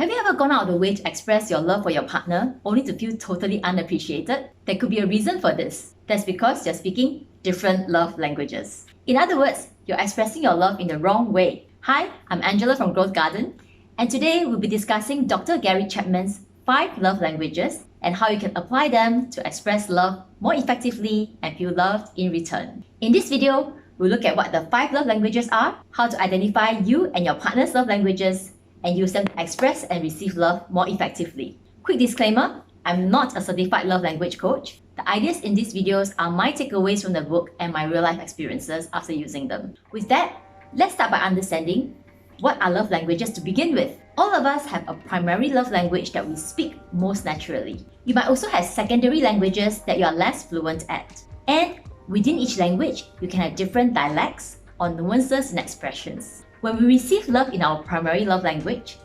Have you ever gone out of the way to express your love for your partner only to feel totally unappreciated? There could be a reason for this. That's because you're speaking different love languages. In other words, you're expressing your love in the wrong way. Hi, I'm Angela from GrowthGarden, and today we'll be discussing Dr. Gary Chapman's 5 love languages and how you can apply them to express love more effectively and feel loved in return. In this video, we'll look at what the 5 love languages are, how to identify you and your partner's love languages, and use them to express and receive love more effectively. Quick disclaimer, I'm not a certified love language coach. The ideas in these videos are my takeaways from the book and my real life experiences after using them. With that, let's start by understanding what are love languages to begin with. All of us have a primary love language that we speak most naturally. You might also have secondary languages that you are less fluent at. And within each language, you can have different dialects or nuances and expressions. When we receive love in our primary love language,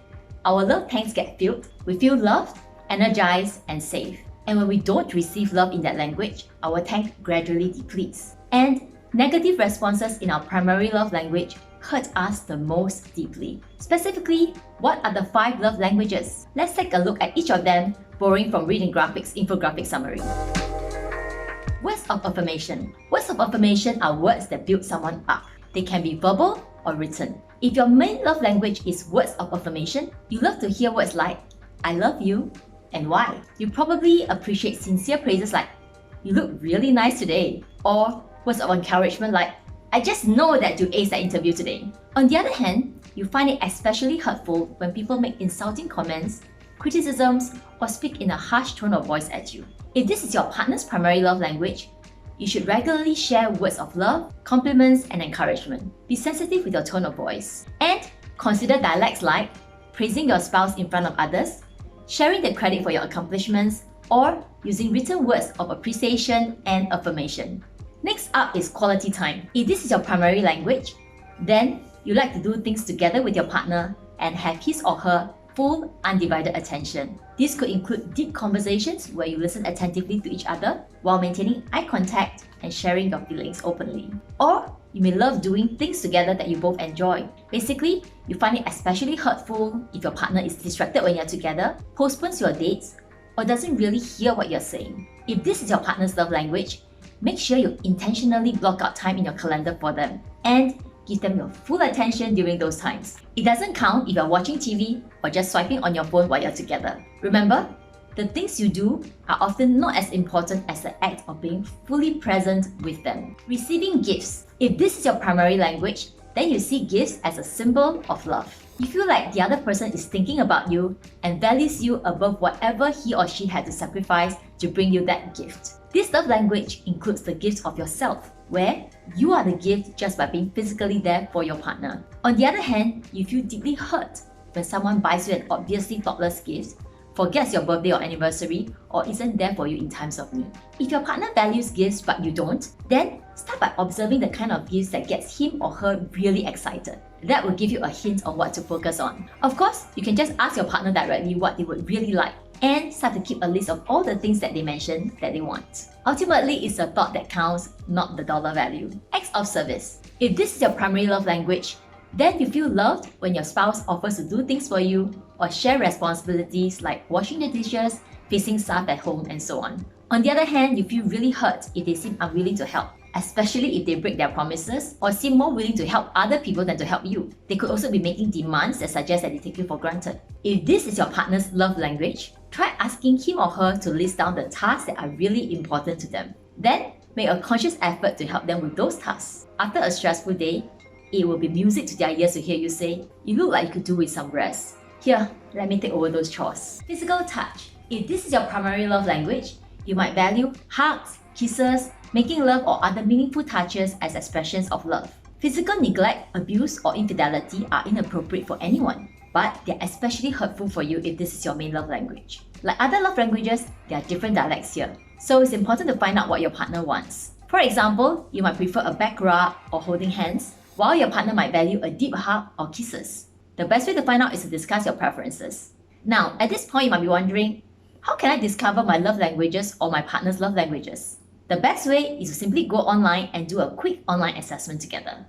our love tanks get filled. We feel loved, energized, and safe. And when we don't receive love in that language, our tank gradually depletes. And negative responses in our primary love language hurt us the most deeply. Specifically, what are the 5 love languages? Let's take a look at each of them, borrowing from Reading Graphic's infographic summary. Words of affirmation. Words of affirmation are words that build someone up. They can be verbal or written. If your main love language is words of affirmation, you love to hear words like, I love you, and why. You probably appreciate sincere praises like, you look really nice today, or words of encouragement like, I just know that you aced that interview today. On the other hand, you find it especially hurtful when people make insulting comments, criticisms, or speak in a harsh tone of voice at you. If this is your partner's primary love language, you should regularly share words of love, compliments, and encouragement. Be sensitive with your tone of voice. And consider dialects like praising your spouse in front of others, sharing the credit for your accomplishments, or using written words of appreciation and affirmation. Next up is quality time. If this is your primary language, then you like to do things together with your partner and have his or her full, undivided attention. This could include deep conversations where you listen attentively to each other while maintaining eye contact and sharing your feelings openly. Or you may love doing things together that you both enjoy. Basically, you find it especially hurtful if your partner is distracted when you're together, postpones your dates, or doesn't really hear what you're saying. If this is your partner's love language, make sure you intentionally block out time in your calendar for them and give them your full attention during those times. It doesn't count if you're watching TV or just swiping on your phone while you're together. Remember, the things you do are often not as important as the act of being fully present with them. Receiving gifts. If this is your primary language, then you see gifts as a symbol of love. You feel like the other person is thinking about you and values you above whatever he or she had to sacrifice to bring you that gift. This love language includes the gift of yourself, where you are the gift just by being physically there for your partner. On the other hand, you feel deeply hurt when someone buys you an obviously thoughtless gift, forgets your birthday or anniversary, or isn't there for you in times of need. If your partner values gifts but you don't, then start by observing the kind of gifts that gets him or her really excited. That will give you a hint on what to focus on. Of course, you can just ask your partner directly what they would really like and start to keep a list of all the things that they mention that they want. Ultimately, it's the thought that counts, not the dollar value. Acts of service. If this is your primary love language, then you feel loved when your spouse offers to do things for you or share responsibilities like washing the dishes, fixing stuff at home, and so on. On the other hand, you feel really hurt if they seem unwilling to help, especially if they break their promises or seem more willing to help other people than to help you. They could also be making demands that suggest that they take you for granted. If this is your partner's love language, try asking him or her to list down the tasks that are really important to them. Then, make a conscious effort to help them with those tasks. After a stressful day, it will be music to their ears to hear you say, you look like you could do with some rest. Here, let me take over those chores. Physical touch. If this is your primary love language, you might value hugs, kisses, making love, or other meaningful touches as expressions of love. Physical neglect, abuse, or infidelity are inappropriate for anyone, but they're especially hurtful for you if this is your main love language. Like other love languages, there are different dialects here, so it's important to find out what your partner wants. For example, you might prefer a back rub or holding hands, while your partner might value a deep hug or kisses. The best way to find out is to discuss your preferences. Now, at this point, you might be wondering, how can I discover my love languages or my partner's love languages? The best way is to simply go online and do a quick online assessment together.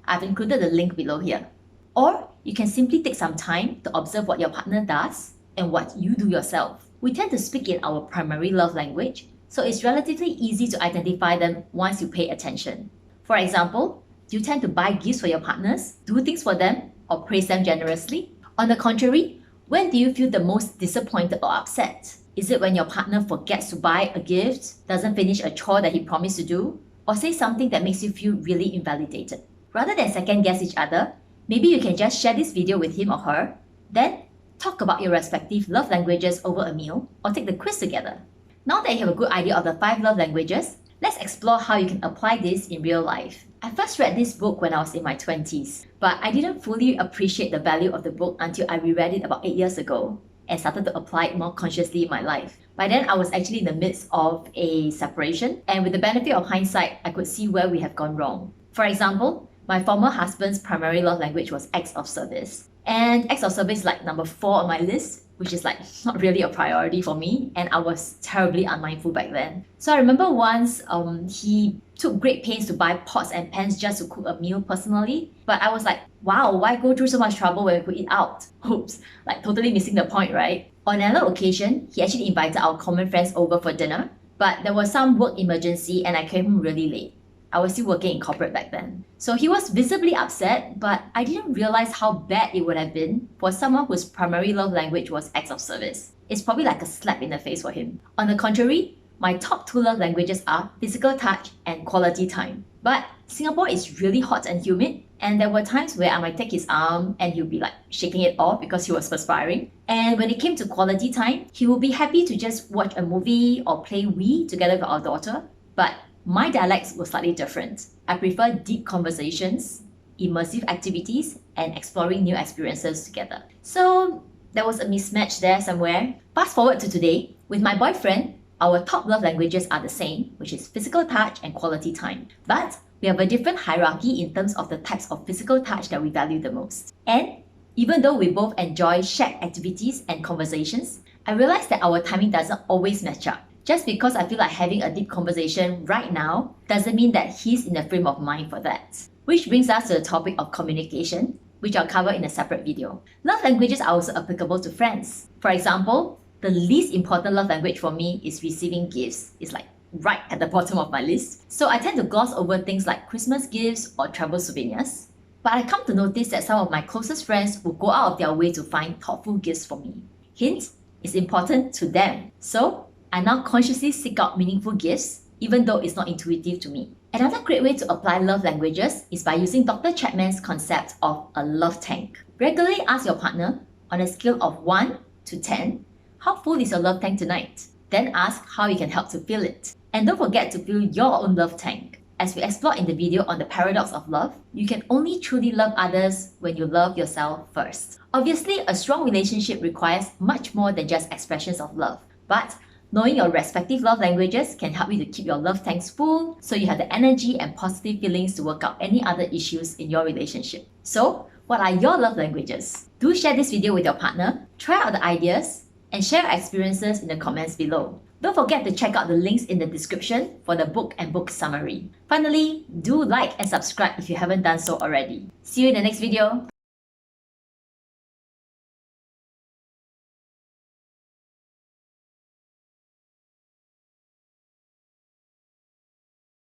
I've included the link below here. Or you can simply take some time to observe what your partner does and what you do yourself. We tend to speak in our primary love language, so it's relatively easy to identify them once you pay attention. For example, do you tend to buy gifts for your partners, do things for them, or praise them generously? On the contrary, when do you feel the most disappointed or upset? Is it when your partner forgets to buy a gift, doesn't finish a chore that he promised to do, or say something that makes you feel really invalidated? Rather than second guess each other, maybe you can just share this video with him or her, then talk about your respective love languages over a meal, or take the quiz together. Now that you have a good idea of the 5 love languages, let's explore how you can apply this in real life. I first read this book when I was in my 20s, but I didn't fully appreciate the value of the book until I reread it about 8 years ago and started to apply it more consciously in my life. By then, I was actually in the midst of a separation, and with the benefit of hindsight, I could see where we have gone wrong. For example, my former husband's primary love language was acts of service. And acts of service is like number 4 on my list, which is like not really a priority for me, and I was terribly unmindful back then. So I remember once he took great pains to buy pots and pans just to cook a meal personally, but I was like, wow, why go through so much trouble when we could eat out? Oops, like totally missing the point, right? On another occasion, he actually invited our common friends over for dinner, but there was some work emergency and I came home really late. I was still working in corporate back then. So he was visibly upset, but I didn't realize how bad it would have been for someone whose primary love language was acts of service. It's probably like a slap in the face for him. On the contrary, my top 2 love languages are physical touch and quality time. But Singapore is really hot and humid, and there were times where I might take his arm and he'll be like shaking it off because he was perspiring. And when it came to quality time, he would be happy to just watch a movie or play Wii together with our daughter. But my dialects were slightly different. I prefer deep conversations, immersive activities, and exploring new experiences together. So there was a mismatch there somewhere. Fast forward to today, with my boyfriend, our top love languages are the same, which is physical touch and quality time. But we have a different hierarchy in terms of the types of physical touch that we value the most. And even though we both enjoy shared activities and conversations, I realized that our timing doesn't always match up. Just because I feel like having a deep conversation right now doesn't mean that he's in the frame of mind for that. Which brings us to the topic of communication, which I'll cover in a separate video. Love languages are also applicable to friends. For example, the least important love language for me is receiving gifts. It's like right at the bottom of my list. So I tend to gloss over things like Christmas gifts or travel souvenirs. But I come to notice that some of my closest friends will go out of their way to find thoughtful gifts for me. Hint, it's important to them. So I now consciously seek out meaningful gifts, even though it's not intuitive to me. Another great way to apply love languages is by using Dr. Chapman's concept of a love tank. Regularly ask your partner, on a scale of 1 to 10, how full is your love tank tonight? Then ask how you can help to fill it. And don't forget to fill your own love tank. As we explore in the video on the paradox of love, you can only truly love others when you love yourself first. Obviously, a strong relationship requires much more than just expressions of love. But knowing your respective love languages can help you to keep your love tanks full so you have the energy and positive feelings to work out any other issues in your relationship. So, what are your love languages? Do share this video with your partner, try out the ideas, and share your experiences in the comments below. Don't forget to check out the links in the description for the book and book summary. Finally, do like and subscribe if you haven't done so already. See you in the next video.